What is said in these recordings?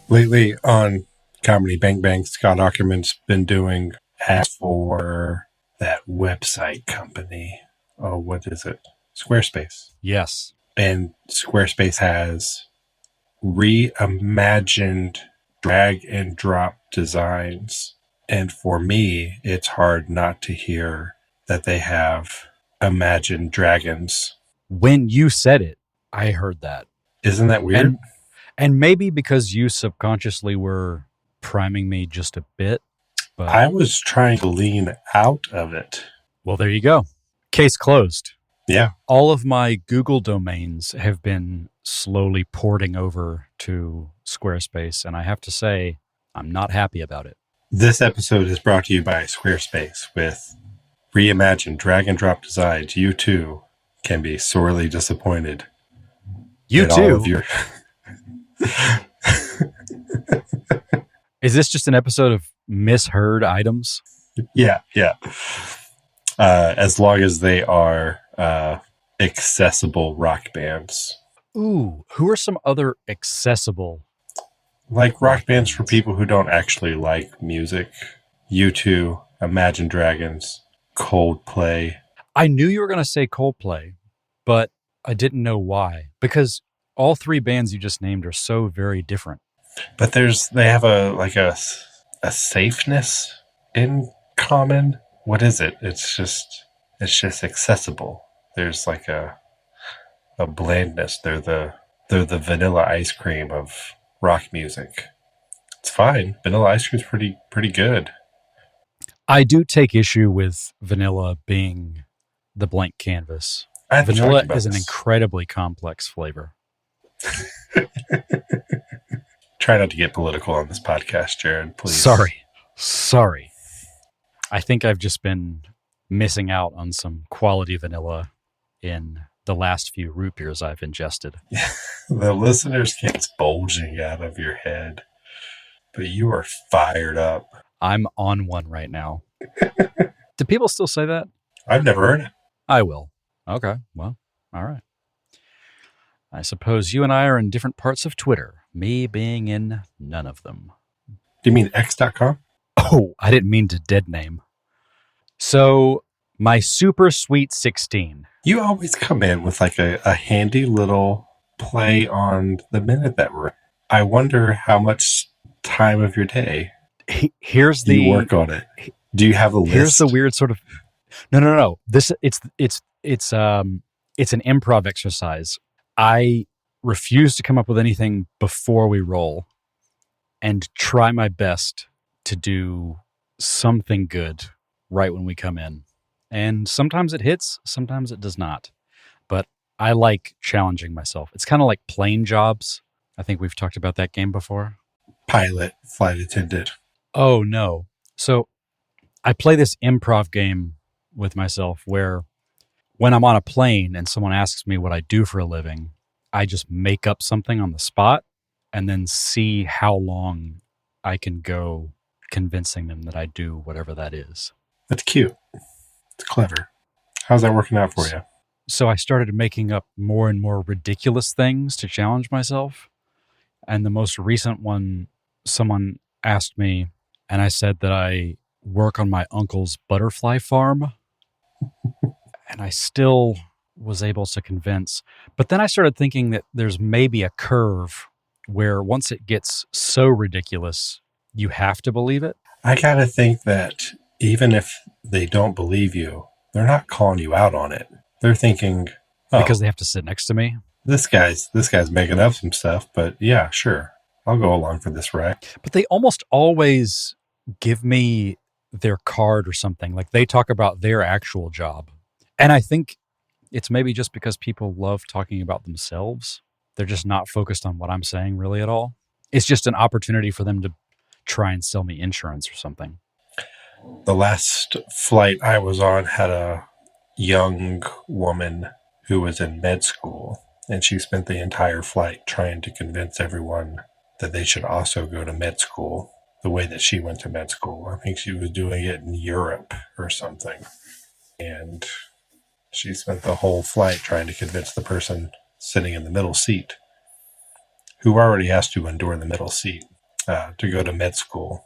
Lately on Comedy Bang Bang, Scott Ackerman's been doing ads for that website company. Oh, what is it? Squarespace. Yes. And Squarespace has reimagined drag and drop designs. And for me, it's hard not to hear that they have imagined dragons. When you said it, I heard that. Isn't that weird? And maybe because you subconsciously were priming me just a bit, but I was trying to lean out of it. well, there you go. Case closed. Yeah. All of my Google domains have been slowly porting over to Squarespace, and I have to say, I'm not happy about it. This episode is brought to you by Squarespace. With reimagined drag and drop designs, you too can be sorely disappointed. You too? All of your Is this just an episode of misheard items? Yeah. As long as they are accessible rock bands. Ooh, who are some other accessible? Like rock bands for people who don't actually like music. U2, Imagine Dragons, Coldplay. I knew you were going to say Coldplay, but I didn't know why. Because all three bands you just named are so very different. But they have a safeness in common. What is it? It's just accessible. There's like a blandness. They're the vanilla ice cream of rock music. It's fine. Vanilla ice cream's pretty good. I do take issue with vanilla being the blank canvas. Vanilla is an incredibly complex flavor. Try not to get political on this podcast, Jerod, please. Sorry. I think I've just been missing out on some quality vanilla in the last few root beers I've ingested. The listeners can't bulging out of your head, but you are fired up. I'm on one right now. Do people still say that? I've never heard it. I will. Okay, well, all right. I suppose you and I are in different parts of Twitter, me being in none of them. Do you mean X.com? Oh, I didn't mean to dead name. So, my super sweet 16. You always come in with like a handy little play on the minute that we're. I wonder how much time of your day here's you work on it. Do you have a list? Here's the weird sort of. No. This it's an improv exercise. I refuse to come up with anything before we roll, and try my best to do something good right when we come in. And sometimes it hits, sometimes it does not. But I like challenging myself. It's kind of like plane jobs. I think we've talked about that game before. Pilot, flight attendant. Oh, no. So I play this improv game with myself where when I'm on a plane and someone asks me what I do for a living, I just make up something on the spot and then see how long I can go convincing them that I do whatever that is. That's cute. It's clever. How's that working out for you? So I started making up more and more ridiculous things to challenge myself. And the most recent one, someone asked me, and I said that I work on my uncle's butterfly farm. And I still was able to convince. But then I started thinking that there's maybe a curve where once it gets so ridiculous, you have to believe it. I gotta think that even if they don't believe you, they're not calling you out on it. They're thinking, oh, because they have to sit next to me. This guy's making up some stuff, but yeah, sure, I'll go along for this ride. But they almost always give me their card or something. Like they talk about their actual job. And I think it's maybe just because people love talking about themselves. They're just not focused on what I'm saying really at all. It's just an opportunity for them to try and sell me insurance or something. The last flight I was on had a young woman who was in med school, and she spent the entire flight trying to convince everyone that they should also go to med school the way that she went to med school. I think she was doing it in Europe or something. And she spent the whole flight trying to convince the person sitting in the middle seat, who already has to endure the middle seat, to go to med school.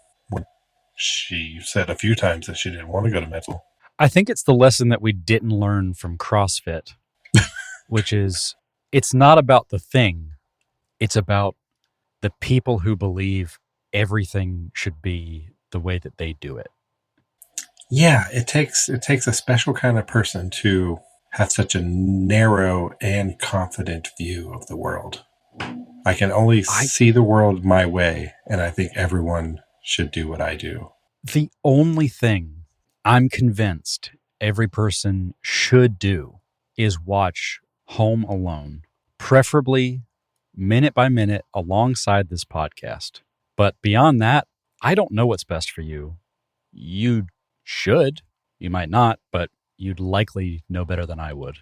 She said a few times that she didn't want to go to med school. I think it's the lesson that we didn't learn from CrossFit, which is it's not about the thing. It's about the people who believe everything should be the way that they do it. Yeah, it takes a special kind of person to have such a narrow and confident view of the world. I can only see the world my way, and I think everyone should do what I do. The only thing I'm convinced every person should do is watch Home Alone, preferably minute by minute alongside this podcast. But beyond that, I don't know what's best for you. You should. You might not, but you'd likely know better than I would.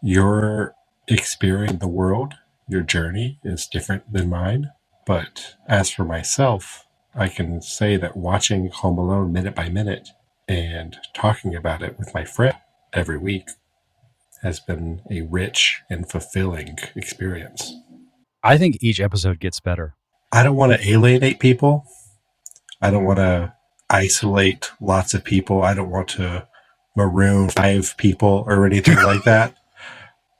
Your experience in the world, your journey is different than mine. But as for myself, I can say that watching Home Alone minute by minute and talking about it with my friend every week has been a rich and fulfilling experience. I think each episode gets better. I don't want to alienate people. I don't want to isolate lots of people. I don't want to maroon 5 people or anything like that.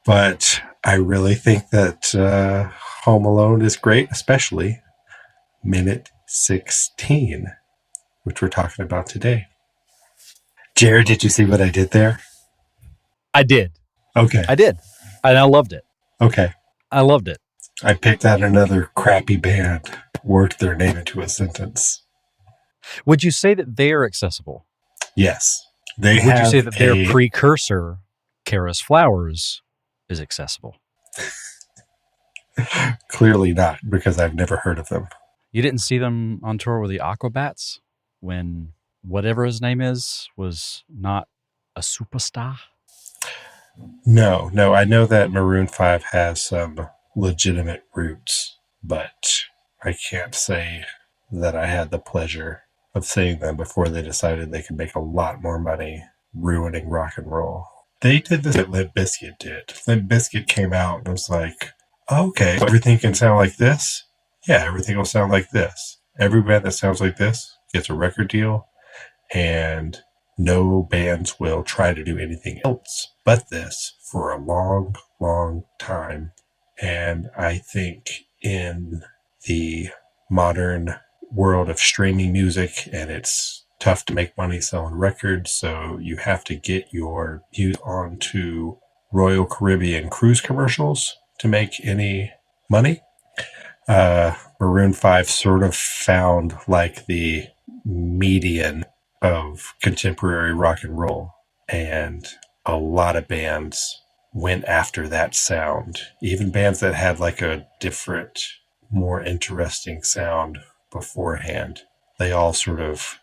But I really think that Home Alone is great, especially minute 16, which we're talking about today. Jerod, did you see what I did there? I did. Okay. I did. And I loved it. Okay. I loved it. I picked out another crappy band, worked their name into a sentence. Would you say that they are accessible? Yes. Would you say that their precursor, Kara's Flowers, is accessible? Clearly not, because I've never heard of them. You didn't see them on tour with the Aquabats when whatever his name is was not a superstar? No. I know that Maroon 5 has some legitimate roots, but I can't say that I had the pleasure of seeing them before they decided they could make a lot more money ruining rock and roll. They did this that Limp Bizkit did. Limp Bizkit came out and was like, okay, everything can sound like this? Yeah, everything will sound like this. Every band that sounds like this gets a record deal, and no bands will try to do anything else but this for a long, long time. And I think in the modern world of streaming music, and it's tough to make money selling records, so you have to get your music onto Royal Caribbean cruise commercials to make any money. Maroon 5 sort of found like the median of contemporary rock and roll, and a lot of bands went after that sound. Even bands that had like a different, more interesting sound beforehand, they all sort of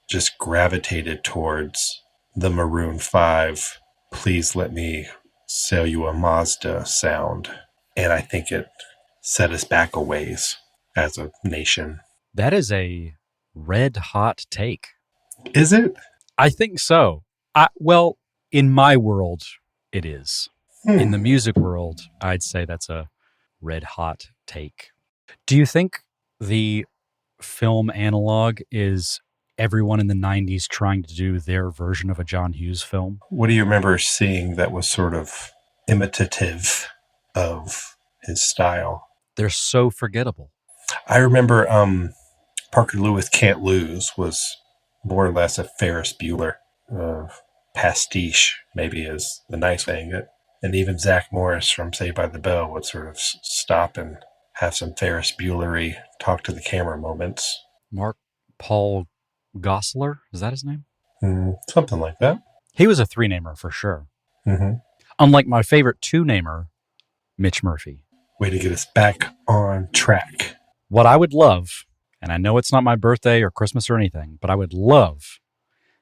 just gravitated towards the Maroon 5, please let me sell you a Mazda sound. And I think it set us back a ways as a nation. That is a red hot take. Is it? I think so. Well, in my world, it is. In the music world, I'd say that's a red hot take. Do you think the film analog is everyone in the 90s trying to do their version of a John Hughes film? What do you remember seeing that was sort of imitative of his style? They're so forgettable. I remember Parker Lewis Can't Lose was more or less a Ferris Bueller pastiche, maybe is the nice thing. And even Zach Morris from Saved by the Bell would sort of stop and have some Ferris Bueller-y talk to the camera moments. Mark Paul Gosselaar, is that his name? Something like that. He was a 3-namer for sure. Mm-hmm. Unlike my favorite 2-namer, Mitch Murphy. Way to get us back on track. What I would love, and I know it's not my birthday or Christmas or anything, but I would love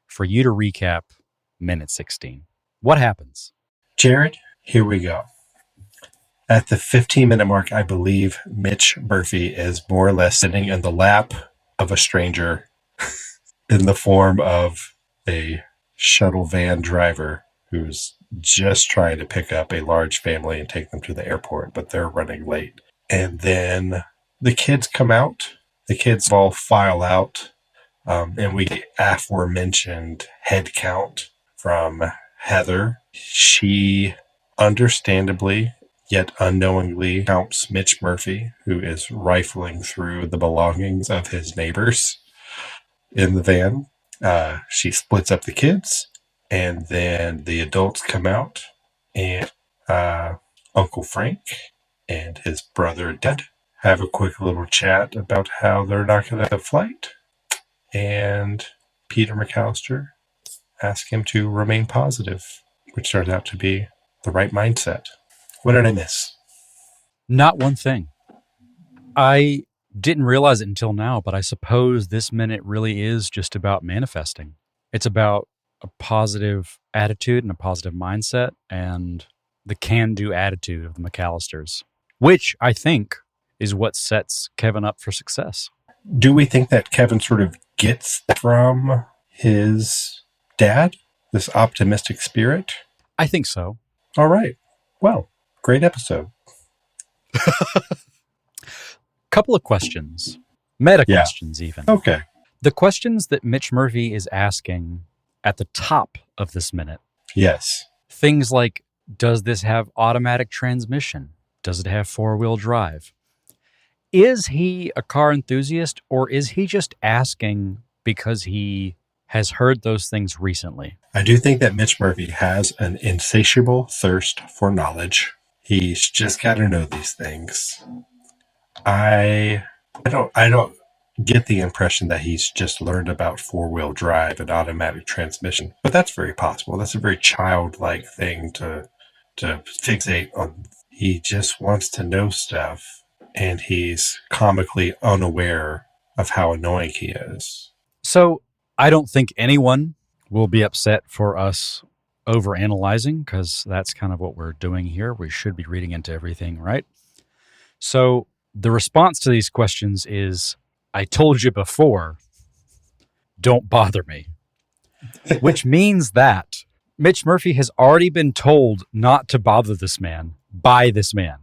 for you to recap minute 16. What happens? Jerod, here we go. At the 15-minute mark, I believe Mitch Murphy is more or less sitting in the lap of a stranger in the form of a shuttle van driver who's just trying to pick up a large family and take them to the airport, but they're running late. And then the kids come out The kids all file out, and we get aforementioned head count from Heather. She understandably, yet unknowingly, counts Mitch Murphy, who is rifling through the belongings of his neighbors in the van. She splits up the kids, and then the adults come out, and Uncle Frank and his brother Dad have a quick little chat about how they're not going to have a flight. And Peter McCallister asks him to remain positive, which turns out to be the right mindset. What did I miss? Not one thing. I didn't realize it until now, but I suppose this minute really is just about manifesting. It's about a positive attitude and a positive mindset and the can-do attitude of the McCallisters, which I think is what sets Kevin up for success. Do we think that Kevin sort of gets from his dad, this optimistic spirit? I think so. All right. Well, great episode. Couple of questions. Meta questions, even. Okay. The questions that Mitch Murphy is asking at the top of this minute. Yes. Things like, does this have automatic transmission? Does it have four-wheel drive? Is he a car enthusiast, or is he just asking because he has heard those things recently? I do think that Mitch Murphy has an insatiable thirst for knowledge. He's just got to know these things. I don't get the impression that he's just learned about four-wheel drive and automatic transmission, but that's very possible. That's a very childlike thing to fixate on. He just wants to know stuff, and he's comically unaware of how annoying he is. So I don't think anyone will be upset for us overanalyzing, because that's kind of what we're doing here. We should be reading into everything, right? So the response to these questions is, I told you before, don't bother me. Which means that Mitch Murphy has already been told not to bother this man by this man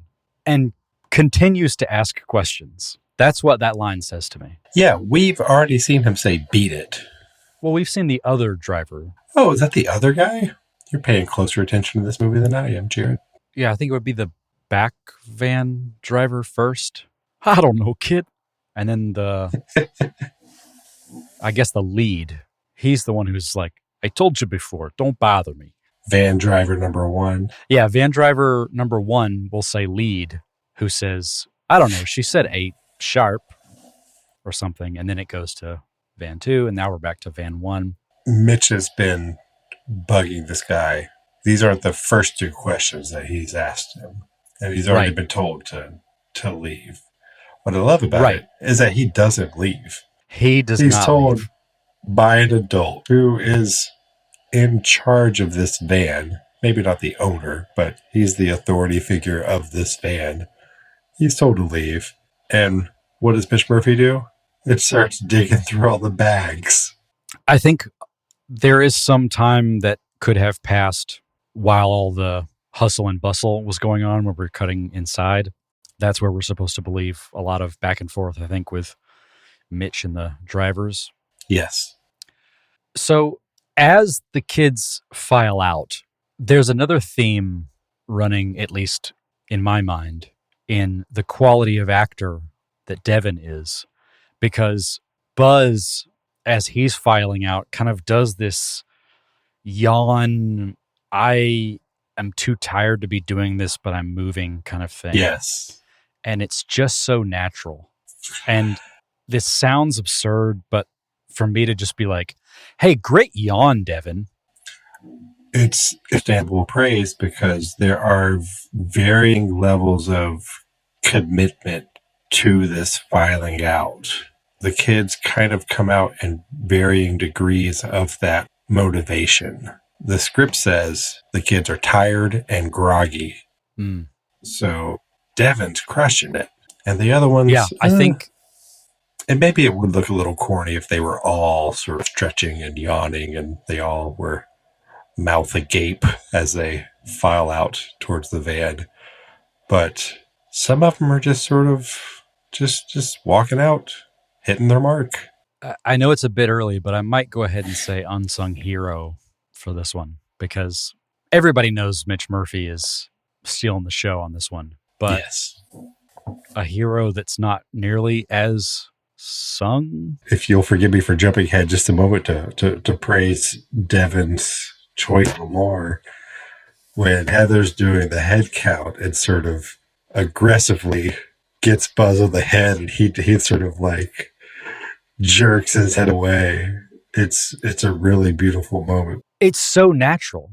and continues to ask questions. That's what that line says to me. Yeah, we've already seen him say, beat it. Well, we've seen the other driver. Oh, is that the other guy? You're paying closer attention to this movie than I am, Jerod. Yeah, I think it would be the back van driver first. I don't know, kid. And then I guess the lead. He's the one who's like, I told you before, don't bother me. Van driver number one. Yeah, van driver number one will say lead, who says, I don't know, she said 8 sharp or something. And then it goes to van 2, and now we're back to van 1. Mitch has been bugging this guy. These aren't the first 2 questions that he's asked him, and he's already been told to leave. What I love about it is that he doesn't leave. He's told leave. By an adult who is in charge of this van. Maybe not the owner, but he's the authority figure of this van. He's told to leave. And what does Mitch Murphy do? It starts digging through all the bags. I think there is some time that could have passed while all the hustle and bustle was going on where we're cutting inside. That's where we're supposed to believe a lot of back and forth, I think, with Mitch and the drivers. Yes. So as the kids file out, there's another theme running, at least in my mind, in the quality of actor that Devin is. Because Buzz, as he's filing out, kind of does this yawn, I am too tired to be doing this, but I'm moving kind of thing. Yes. And it's just so natural. And this sounds absurd, but for me to just be like, hey, great yawn, Devin. It's understandable praise because there are varying levels of commitment to this filing out. The kids kind of come out in varying degrees of that motivation. The script says the kids are tired and groggy. Mm. So Devin's crushing it. And the other ones... Yeah, I think... And maybe it would look a little corny if they were all sort of stretching and yawning and they all were mouth agape as they file out towards the van. But some of them are just sort of just walking out hitting their mark. I know it's a bit early, but I might go ahead and say unsung hero for this one because everybody knows Mitch Murphy is stealing the show on this one. But Yes. a hero that's not nearly as sung. If you'll forgive me for jumping ahead just a moment to praise Devin's choice a little more, when Heather's doing the head count and sort of aggressively gets Buzz on the head and he sort of like jerks his head away. It's a really beautiful moment. It's so natural.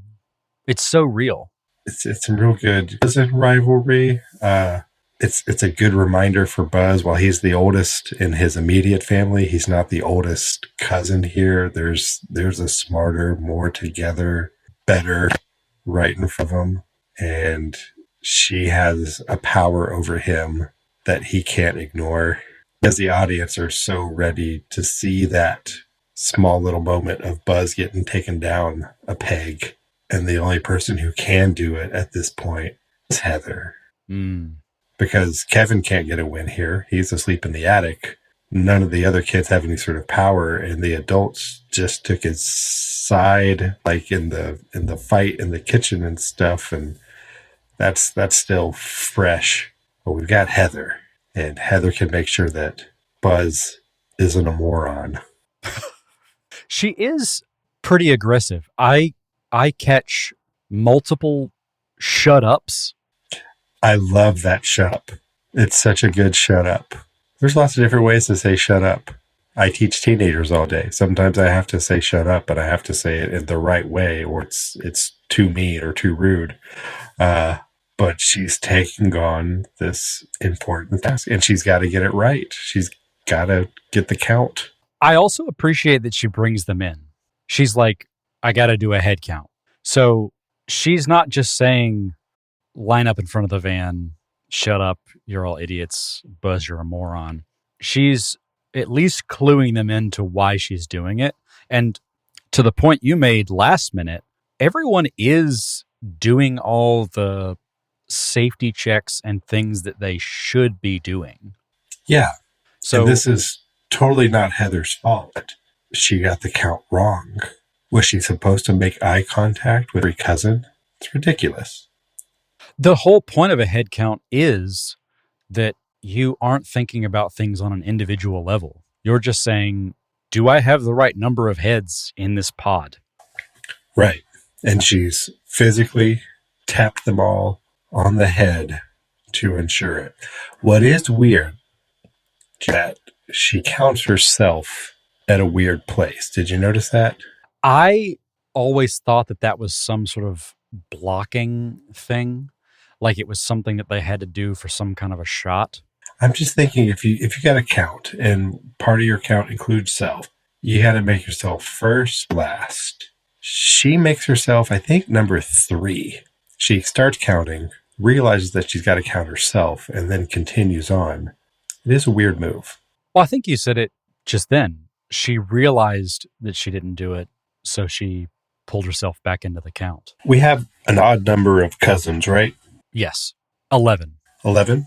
It's so real. It's a real good cousin rivalry. It's a good reminder for Buzz. While he's the oldest in his immediate family, he's not the oldest cousin here. There's a smarter, more together, better right in front of him, and she has a power over him that he can't ignore. As the audience are so ready to see that small little moment of Buzz getting taken down a peg, and the only person who can do it at this point is Heather. Because Kevin can't get a win here. He's asleep in the attic. None of the other kids have any sort of power, and the adults just took his side, like in the fight in the kitchen and stuff, and that's still fresh. But we've got Heather, and Heather can make sure that Buzz isn't a moron. She is pretty aggressive. I catch multiple shut ups. I love that shut up. It's such a good shut up. There's lots of different ways to say shut up. I teach teenagers all day. Sometimes I have to say shut up, but I have to say it in the right way, or it's too mean or too rude. But she's taking on this important task, and she's got to get it right. She's got to get the count. I also appreciate that she brings them in. She's like, I got to do a head count. So she's not just saying, line up in front of the van, shut up, you're all idiots, Buzz, you're a moron. She's at least cluing them into why she's doing it. And to the point you made last minute, everyone is doing all the safety checks and things that they should be doing. Yeah. So and this is totally not Heather's fault. She got the count wrong. Was she supposed to make eye contact with her cousin? It's ridiculous. The whole point of a head count is that you aren't thinking about things on an individual level. You're just saying, do I have the right number of heads in this pod? Right. And she's physically tapped them all on the head to ensure it. What is weird is that she counts herself at a weird place. Did you notice that? I always thought that was some sort of blocking thing. Like it was something that they had to do for some kind of a shot. I'm just thinking if you got to count and part of your count includes self, you got to make yourself first, last. She makes herself, I think, number 3. She starts counting, realizes that she's got to count herself, and then continues on. It is a weird move. Well, I think you said it just then. She realized that she didn't do it, so she pulled herself back into the count. We have an odd number of cousins, right? Yes. 11. 11?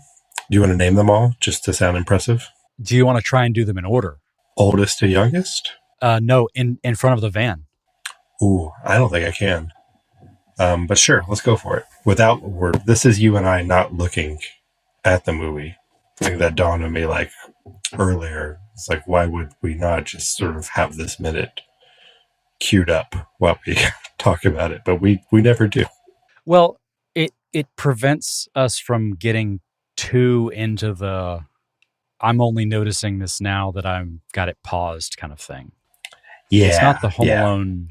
Do you want to name them all just to sound impressive? Do you want to try and do them in order? Oldest to youngest? No, in front of the van. Ooh, I don't think I can. But sure, let's go for it. Without word, this is you and I not looking at the movie. I think that dawned on me like earlier. It's like, why would we not just sort of have this minute queued up while we talk about it? But we never do. Well, it prevents us from getting too into the I'm only noticing this now that I've got it paused kind of thing. Yeah. It's not the Home Alone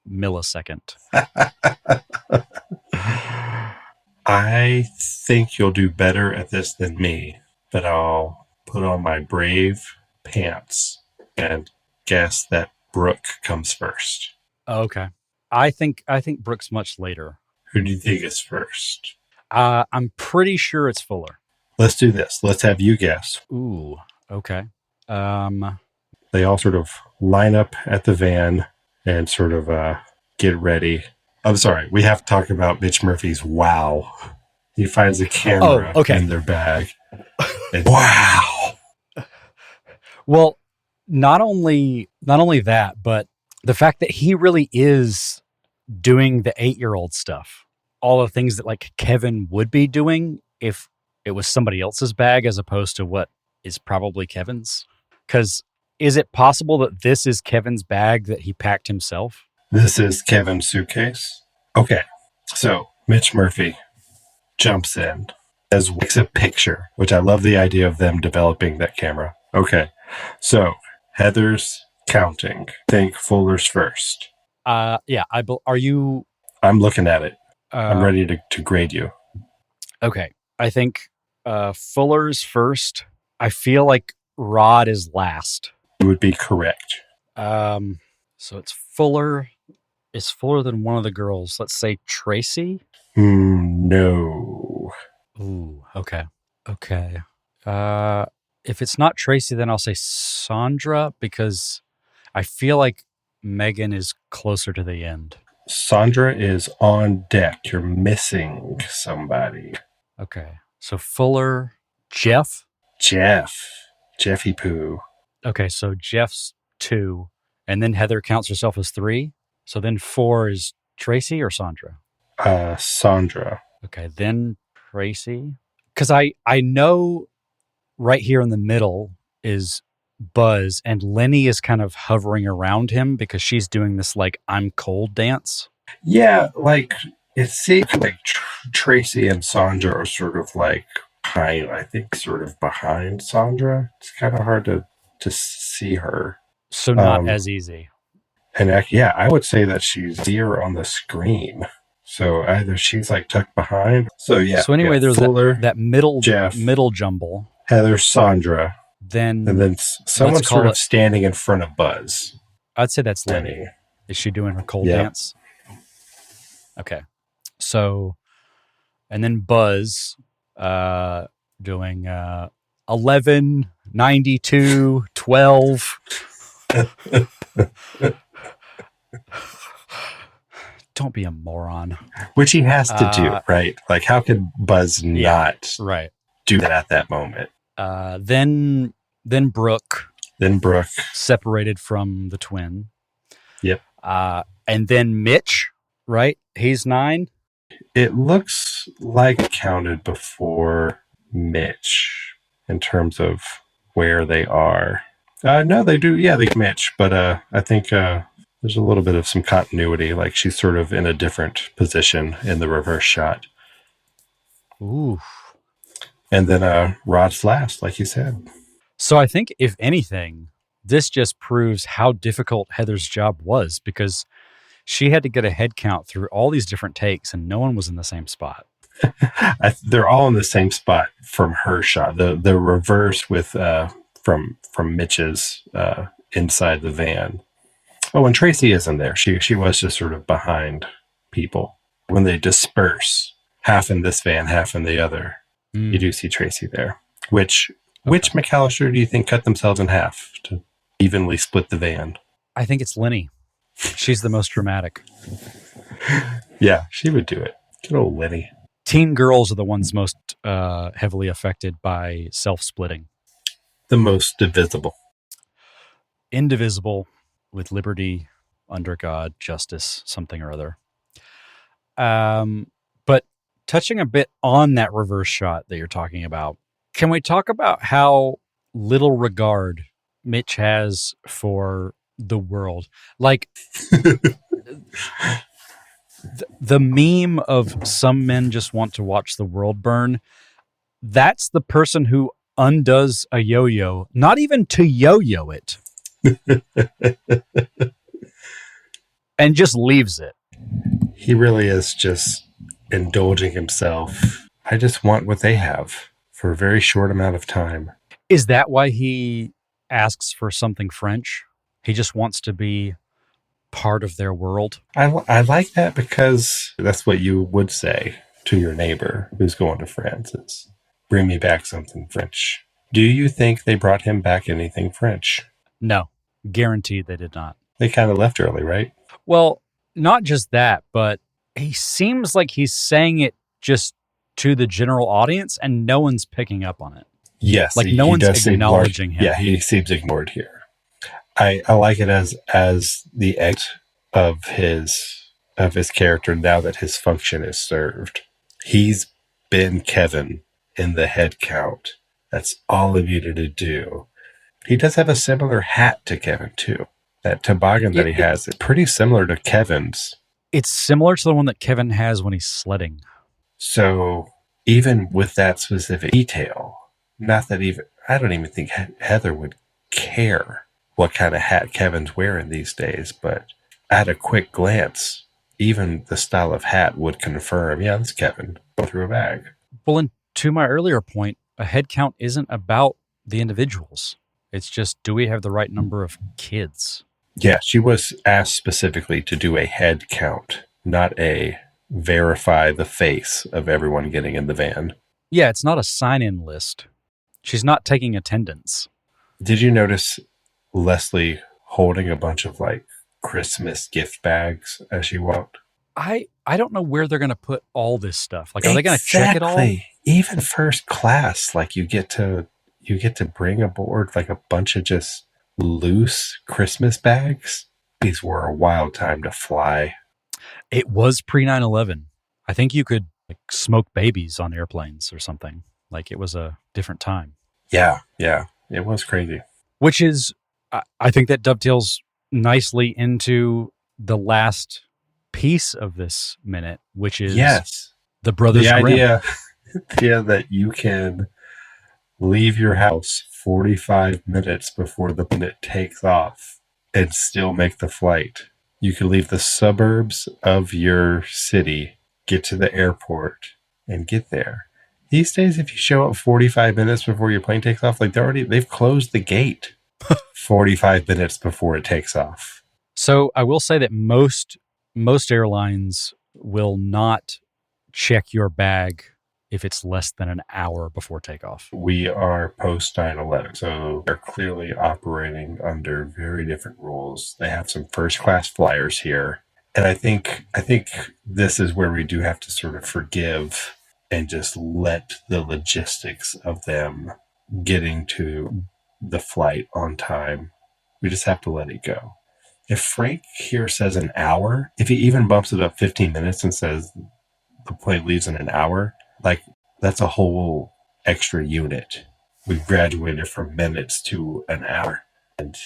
millisecond. I think you'll do better at this than me, but I'll put on my brave pants and guess that Brooke comes first. Okay. I think Brooke's much later. Who do you think is first? I'm pretty sure it's Fuller. Let's do this. Let's have you guess. Ooh, okay. They all sort of line up at the van and sort of get ready. I'm sorry. We have to talk about Mitch Murphy's wow. He finds a camera in their bag. And wow. Well, not only that, but the fact that he really is doing the 8-year-old stuff, all the things that like Kevin would be doing if it was somebody else's bag as opposed to what is probably Kevin's. Because is it possible that this is Kevin's bag that he packed himself? This is Kevin's suitcase. Okay, so Mitch Murphy jumps in, takes a picture, which I love the idea of them developing that camera. Okay, so Heather's counting. Think Fuller's first. Yeah. Are you? I'm looking at it. I'm ready to grade you. Okay, I think Fuller's first. I feel like Rod is last. You would be correct. So it's Fuller. Is Fuller than one of the girls? Let's say Tracy. No. Ooh. Okay. If it's not Tracy, then I'll say Sandra because I feel like Megan is closer to the end. Sandra is on deck. You're missing somebody. Okay. So Fuller, Jeffy Pooh. Okay, so Jeff's 2, and then Heather counts herself as 3. So then 4 is Tracy or Sandra? Sandra. Okay, then Tracy. Because I know right here in the middle is Buzz, and Lenny is kind of hovering around him because she's doing this like I'm cold dance. Yeah, like it seems like Tracy and Sandra are sort of like sort of behind Sandra. It's kind of hard to see her. So not as easy. And I would say that she's here on the screen. So either she's like tucked behind. So yeah. So anyway, there's Fuller, that middle Jeff, middle jumble. Heather, Sandra. And then someone sort of standing in front of Buzz. I'd say that's Lenny. Is she doing her cold dance? Okay. So, and then Buzz doing 11, 92, 12. Don't be a moron. Which he has to do, right? Like, how could Buzz not do that at that moment? Then Brooke. Separated from the twin. Yep. And then Mitch, right? He's 9. It looks like counted before Mitch in terms of where they are. No, they do. Yeah, they Mitch, but I think there's a little bit of some continuity. Like she's sort of in a different position in the reverse shot. Ooh. And then Rod's last, like you said. So I think, if anything, this just proves how difficult Heather's job was because she had to get a head count through all these different takes and no one was in the same spot. They're all in the same spot from her shot. The reverse with from Mitch's inside the van. Oh, and Tracy isn't there. She was just sort of behind people. When they disperse, half in this van, half in the other, you do see Tracy there. Which McCallister do you think cut themselves in half to evenly split the van? I think it's Lenny. She's the most dramatic. Yeah, she would do it. Good old Lenny. Teen girls are the ones most heavily affected by self-splitting. The most divisible. Indivisible, with liberty, under God, justice, something or other. But touching a bit on that reverse shot that you're talking about, can we talk about how little regard Mitch has for the world? Like the meme of some men just want to watch the world burn. That's the person who undoes a yo-yo, not even to yo-yo it, and just leaves it. He really is just indulging himself. I just want what they have for a very short amount of time. Is that why he asks for something French? He just wants to be part of their world. I like that because that's what you would say to your neighbor who's going to France is, bring me back something French. Do you think they brought him back anything French? No, guaranteed they did not. They kind of left early, right? Well, not just that, but he seems like he's saying it just to the general audience and no one's picking up on it. Yes, Like no he one's does seem large. acknowledging him. Yeah, he seems ignored here. I like it as the end of his character now that his function is served. He's been Kevin in the head count. That's all he needed to do. He does have a similar hat to Kevin too. That toboggan that he has is pretty similar to Kevin's. It's similar to the one that Kevin has when he's sledding. So even with that specific detail, not that even I don't even think Heather would care what kind of hat Kevin's wearing these days, but at a quick glance, even the style of hat would confirm, yeah, that's Kevin. Go through a bag. Well, and to my earlier point, a head count isn't about the individuals. It's just, do we have the right number of kids? Yeah, she was asked specifically to do a head count, not a verify the face of everyone getting in the van. Yeah, it's not a sign-in list. She's not taking attendance. Did you notice Leslie holding a bunch of like Christmas gift bags as she walked? I don't know where they're going to put all this stuff. Like, are they going to check it all? Even first class, like you get to bring aboard like a bunch of just loose Christmas bags. These were a wild time to fly. It was pre 9/11. I think you could like smoke babies on airplanes or something. Like it was a different time. Yeah, it was crazy. Which is, I think that dovetails nicely into the last piece of this minute, which is the Brothers Grimm. idea that you can leave your house 45 minutes before the minute takes off and still make the flight. You can leave the suburbs of your city, get to the airport, and get there. These days, if you show up 45 minutes before your plane takes off, like they've closed the gate 45 minutes before it takes off. So I will say that most airlines will not check your bag if it's less than an hour before takeoff. We are post 9/11, so they're clearly operating under very different rules. They have some first class flyers here. And I think this is where we do have to sort of forgive and just let the logistics of them getting to the flight on time. We just have to let it go. If Frank here says an hour, if he even bumps it up 15 minutes and says the plane leaves in an hour, like that's a whole extra unit. We've graduated from minutes to an hour. And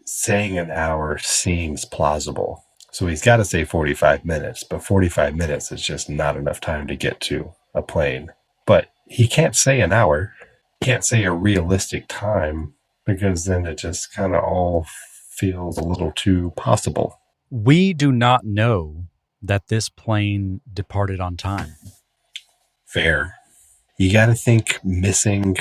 saying an hour seems plausible. So he's got to say 45 minutes, but 45 minutes is just not enough time to get to a plane. But he can't say an hour. He can't say a realistic time because then it just kind of all feels a little too possible. We do not know that this plane departed on time. Fair. You got to think missing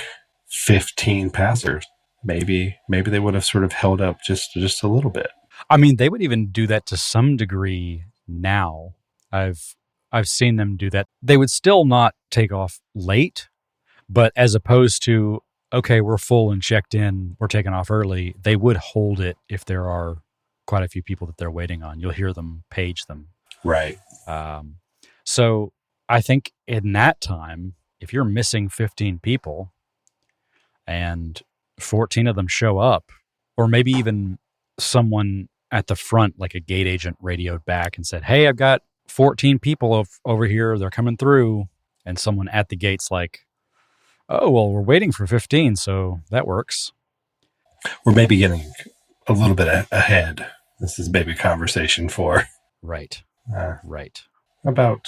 15 passengers. Maybe they would have sort of held up just a little bit. I mean, they would even do that to some degree now. I've seen them do that. They would still not take off late, but as opposed to, okay, we're full and checked in, we're taking off early, they would hold it if there are quite a few people that they're waiting on. You'll hear them page them. Right. So I think in that time, if you're missing 15 people and 14 of them show up, or maybe even someone at the front, like a gate agent, radioed back and said, hey, I've got 14 people over here. They're coming through. And someone at the gate's like, oh, well, we're waiting for 15, so that works. We're maybe getting a little bit ahead. This is maybe conversation for... Right. Right. About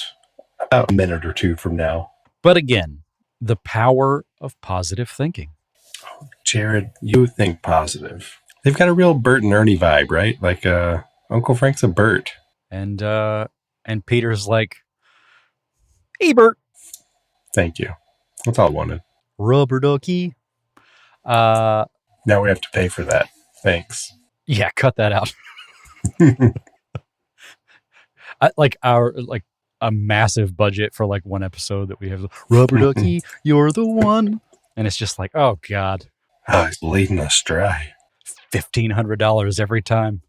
a minute or two from now. But again, the power of positive thinking. Jerod, you think positive. They've got a real Bert and Ernie vibe, right? Like Uncle Frank's a Bert. And Peter's like, hey, Bert. Thank you. That's all I wanted. Rubber ducky. Now we have to pay for that. Thanks. Yeah, cut that out. A massive budget for like one episode that we have. Rubber ducky, you're the one. And it's just like, oh, God. Oh, he's bleeding us dry. $1,500 every time,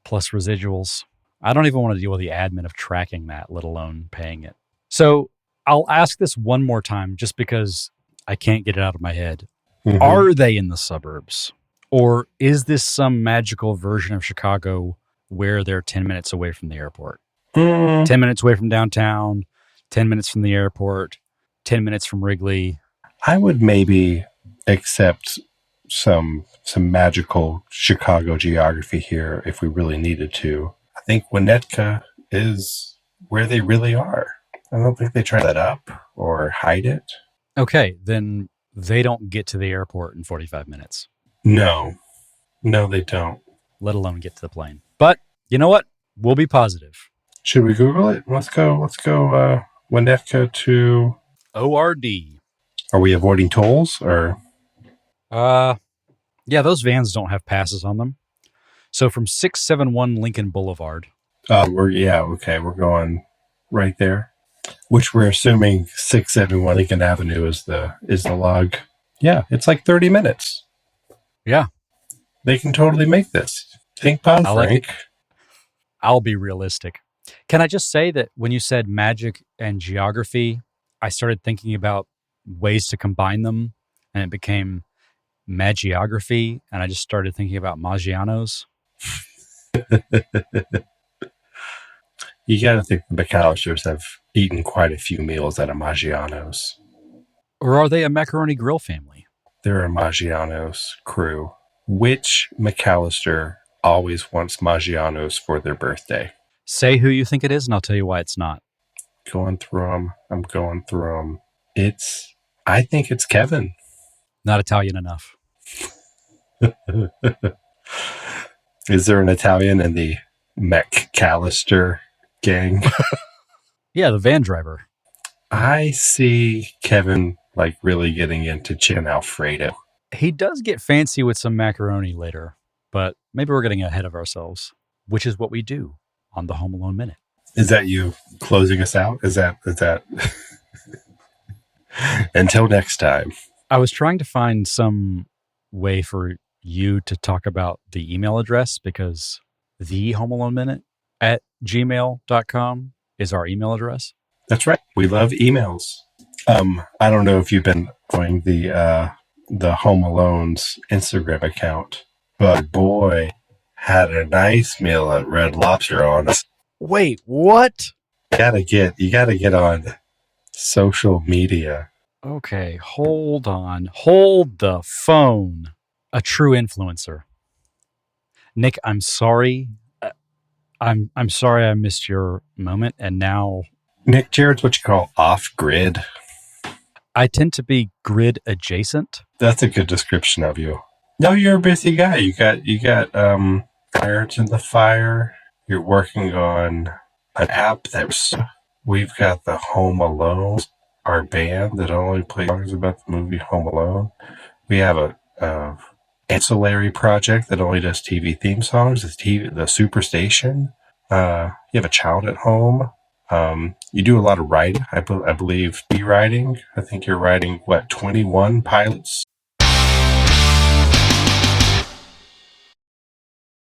plus residuals. I don't even want to deal with the admin of tracking that, let alone paying it. So I'll ask this one more time, just because I can't get it out of my head. Mhm. Are they in the suburbs? Or is this some magical version of Chicago where they're 10 minutes away from the airport? 10 minutes away from downtown, 10 minutes from the airport, 10 minutes from Wrigley. I would maybe accept some magical Chicago geography here if we really needed to. I think Winnetka is where they really are. I don't think they try that up or hide it. Okay, then they don't get to the airport in 45 minutes. No, they don't. Let alone get to the plane. But you know what? We'll be positive. Should we Google it? Let's go. Winnetka to ORD. Are we avoiding tolls or? Yeah, those vans don't have passes on them. So from 671 Lincoln Boulevard. We're going right there. Which we're assuming 671 Lincoln Avenue is the log. Yeah, it's like 30 minutes. Yeah. They can totally make this. Think Pond Frank. I'll be realistic. Can I just say that when you said magic and geography, I started thinking about ways to combine them, and it became Maggiography, and I just started thinking about Maggianos. You got to think the McCallisters have eaten quite a few meals at a Maggiano's. Or are they a macaroni grill family? They're a Maggiano's crew. Which McCallister always wants Maggiano's for their birthday? Say who you think it is, and I'll tell you why it's not. Going through them. I think it's Kevin. Not Italian enough. Is there an Italian in the McCallister gang? Yeah, the van driver. I see Kevin like really getting into chicken Alfredo. He does get fancy with some macaroni later, but maybe we're getting ahead of ourselves, which is what we do on the Home Alone Minute. Is that you closing us out? Is that until next time? I was trying to find some way for you to talk about the email address because the Home Alone Minute at gmail.com is our email address. That's right. We love emails. I don't know if you've been following the Home Alone's Instagram account, but boy, had a nice meal at Red Lobster on us. Wait, what? You gotta get on social media. Okay, hold on. Hold the phone. A true influencer. Nick, I'm sorry. I'm sorry I missed your moment, and now Nick, Jared's what you call off-grid. I tend to be grid adjacent. That's a good description of you. No, you're a busy guy. You got irons in the fire. You're working on an app that's. We've got the Home Alone, our band that only plays songs about the movie Home Alone. We have a ancillary project that only does TV theme songs. The Superstation. You have a child at home. You do a lot of writing. I believe writing. I think you're writing 21 pilots